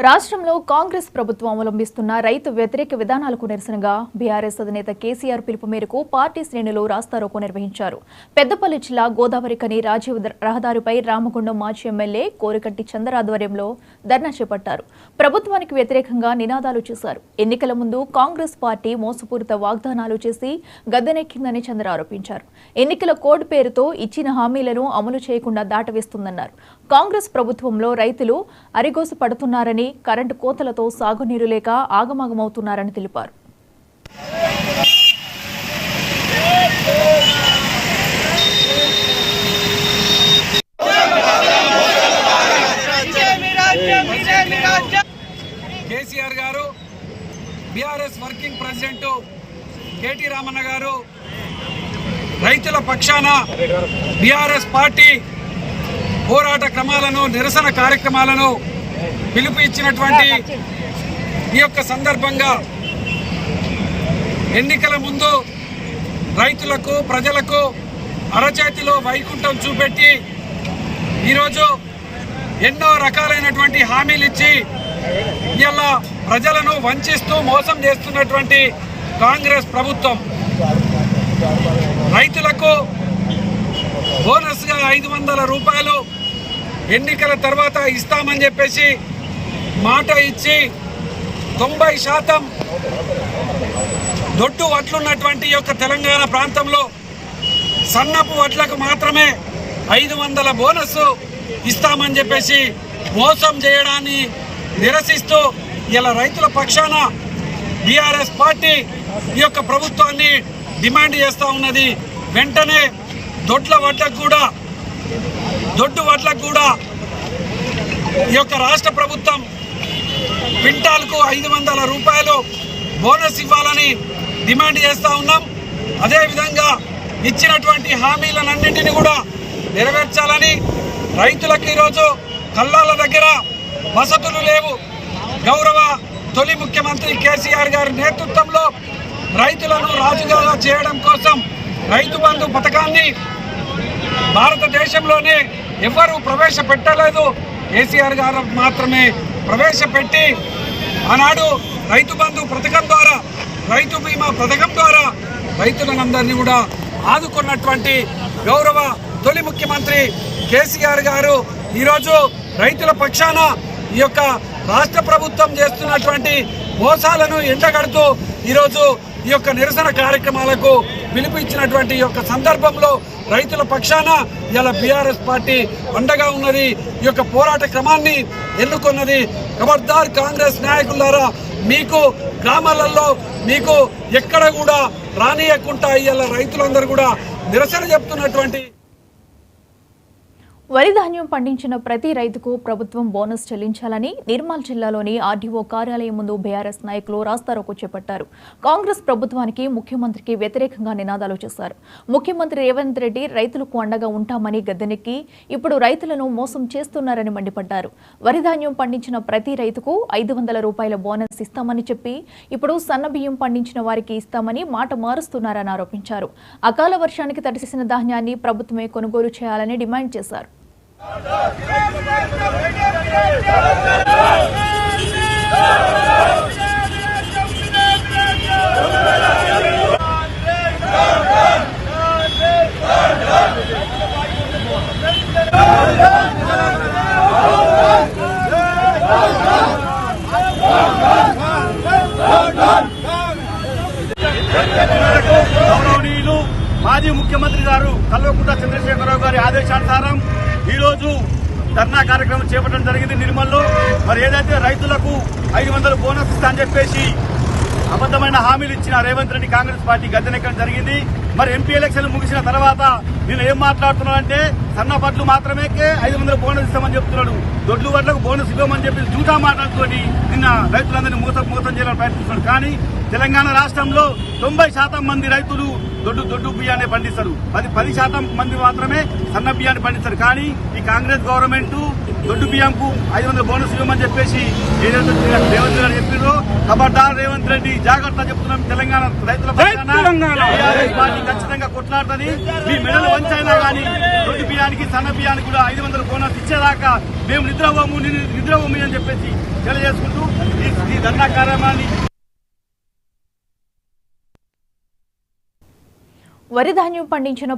రాష్ట్రంలో కాంగ్రెస్ ప్రభుత్వం అవలంబిస్తున్న రైతు వ్యతిరేక విధానాలకు నిరసనగా బీఆర్ఎస్ అధినేత కేసీఆర్ పిలుపు మేరకు పార్టీ శ్రేణులు రాస్తారోకో నిర్వహించారు. పెద్దపల్లి జిల్లా గోదావరిఖని రాజీవ్ రహదారిపై రామగుండం మాజీ ఎమ్మెల్యే కోరికంటి చంద్ర ఆధ్వర్యంలో ధర్నా చేపట్టారు. ప్రభుత్వానికి వ్యతిరేకంగా నినాదాలు చేశారు. ఎన్నికల ముందు కాంగ్రెస్ పార్టీ మోసపూరిత వాగ్దానాలు చేసి గద్దెనెక్కిందని చంద్ర ఆరోపించారు. ఎన్నికల కోడ్ పేరుతో ఇచ్చిన హామీలను అమలు చేయకుండా దాటవేస్తుందన్నారు. కాంగ్రెస్ ప్రభుత్వంలో రైతులు అరిగోసు పడుతున్నారని, కరెంటు కోతలతో సాగునీరు లేక ఆగమాగమవుతున్నారని తెలిపారు. కేసీఆర్ గారు, BRS working president KT Ramanna గారు రైతుల పక్షాన బీఆర్ఎస్ పార్టీ పోరాట క్రమాలను, నిరసన కార్యక్రమాలను పిలుపు ఇచ్చినటువంటి ఈ యొక్క సందర్భంగా ఎన్నికల ముందు రైతులకు, ప్రజలకు అరచేతిలో వైకుంఠం చూపెట్టి ఈరోజు ఎన్నో రకాలైనటువంటి హామీలు ఇచ్చి ఇలా ప్రజలను వంచిస్తూ మోసం చేస్తున్నటువంటి కాంగ్రెస్ ప్రభుత్వం రైతులకు బోనస్గా 500 రూపాయలు ఎన్నికల తర్వాత ఇస్తామని చెప్పేసి మాట ఇచ్చి 90% దొడ్డు వడ్లున్నటువంటి యొక్క తెలంగాణ ప్రాంతంలో సన్నపు వడ్లకు మాత్రమే 500 బోనస్ ఇస్తామని చెప్పేసి మోసం చేయడాన్ని నిరసిస్తూ ఇలా రైతుల పక్షాన బీఆర్ఎస్ పార్టీ ఈ యొక్క ప్రభుత్వాన్ని డిమాండ్ చేస్తూ ఉన్నది. వెంటనే దొడ్డు వడ్లకు కూడా ఈ యొక్క రాష్ట్ర ప్రభుత్వం క్వింటాల్కు 500 రూపాయలు బోనస్ ఇవ్వాలని డిమాండ్ చేస్తూ ఉన్నాం. అదేవిధంగా ఇచ్చినటువంటి హామీలన్నింటినీ కూడా నెరవేర్చాలని, రైతులకు ఈరోజు కల్లాల దగ్గర వసతులు లేవు. గౌరవ తొలి ముఖ్యమంత్రి కేసీఆర్ గారి నేతృత్వంలో రైతులను రాజుగా చేయడం కోసం రైతు బంధు పథకాన్ని భారతదేశంలోనే ఎవరు ప్రవేశపెట్టలేదు. కేసీఆర్ గారు మాత్రమే ప్రవేశపెట్టి ఆనాడు రైతు బంధు పథకం ద్వారా, రైతు బీమా పథకం ద్వారా రైతులందరినీ కూడా ఆదుకున్నటువంటి గౌరవ తొలి ముఖ్యమంత్రి కేసీఆర్ గారు ఈరోజు రైతుల పక్షాన ఈ యొక్క రాష్ట్ర ప్రభుత్వం చేస్తున్నటువంటి మోసాలను ఎండగడుతూ ఈరోజు ఈ యొక్క నిరసన కార్యక్రమాలకు పిలుపు ఇచ్చినటువంటి ఈ యొక్క సందర్భంలో రైతుల పక్షాన ఇలా బీఆర్ఎస్ పార్టీ అండగా ఉన్నది. ఈ యొక్క పోరాట క్రమాన్ని ఎన్నుకున్నది. ఖబర్దార్ కాంగ్రెస్ నాయకులారా, మీకు గ్రామాలలో మీకు ఎక్కడ కూడా రానియకుండా ఇలా రైతులందరూ కూడా నిరసన చెప్తున్నటువంటి వరి ధాన్యం పండించిన ప్రతి రైతుకు ప్రభుత్వం బోనస్ చెల్లించాలని నిర్మల్ జిల్లాలోని ఆర్డీఓ కార్యాలయం ముందు బీఆర్ఎస్ నాయకులు రాస్తారోకో చేపట్టారు. కాంగ్రెస్ ప్రభుత్వానికి, ముఖ్యమంత్రికి వ్యతిరేకంగా నినాదాలు చేశారు. ముఖ్యమంత్రి రేవంత్ రెడ్డి రైతులకు అండగా ఉంటామని గద్దెనెక్కి ఇప్పుడు రైతులను మోసం చేస్తున్నారని మండిపడ్డారు. వరి ధాన్యం పండించిన ప్రతి రైతుకు 500 రూపాయల బోనస్ ఇస్తామని చెప్పి ఇప్పుడు సన్నబియ్యం పండించిన వారికి ఇస్తామని మాట మారుస్తున్నారని ఆరోపించారు. అకాల వర్షానికి తడిసిన ధాన్యాన్ని ప్రభుత్వమే కొనుగోలు చేయాలని డిమాండ్ చేశారు. గౌరవనీయులు మాజీ ముఖ్యమంత్రి గారు కల్వకుంట్ల చంద్రశేఖరరావు గారి ఆదేశానుసారం ఈరోజు ధర్నా కార్యక్రమం చేపట్టడం జరిగింది నిర్మల్లో. మరి ఏదైతే రైతులకు 500 బోనస్ ఇస్తా అని చెప్పేసి అబద్ధమైన హామీలు ఇచ్చిన రేవంత్ రెడ్డి కాంగ్రెస్ పార్టీ గద్దెనెక్కడం జరిగింది. మరి ఎంపీ ఎలక్షన్లు ముగిసిన తర్వాత నేను ఏం మాట్లాడుతున్నానంటే సన్న వడ్లు మాత్రమే 500 బోనస్ ఇస్తామని చెప్తున్నాడు. దొడ్లు వడ్లకు బోనస్ ఇవ్వమని చెప్పి జూటా మాటలతోటి నిన్న రైతులందరినీ మోసం చేయాలని ప్రయత్నిస్తున్నాడు. కానీ తెలంగాణ రాష్ట్రంలో 90% మంది రైతులు దొడ్డు బియ్యాన్ని పండిస్తారు. 10% మంది మాత్రమే సన్న బియ్యాన్ని పండిస్తారు. కానీ ఈ కాంగ్రెస్ గవర్నమెంట్ దొడ్డు బియ్యంకు 500 బోనస్ ఇవ్వమని చెప్పేసి ఏదైతే రేవంత్ రెడ్డి చెప్పారో ఖబర్దార్ రేవంత్ రెడ్డి జాగ్రత్త చెప్తున్నాం. తెలంగాణ రైతుల పక్షాన టీఆర్ఎస్ పార్టీ ఖచ్చితంగా కొట్లాడుతుంది. మీ మెడలు వంచైనా కానీ దొడ్డు బియ్యానికి సన్న బియ్యానికి కూడా 500 బోనస్ ఇచ్చేదాకా మేము నిద్రపోము అని చెప్పేసి తెలియజేసుకుంటూ ఈ ధర్నా కార్యక్రమాన్ని వరి ధాన్యం పండించిన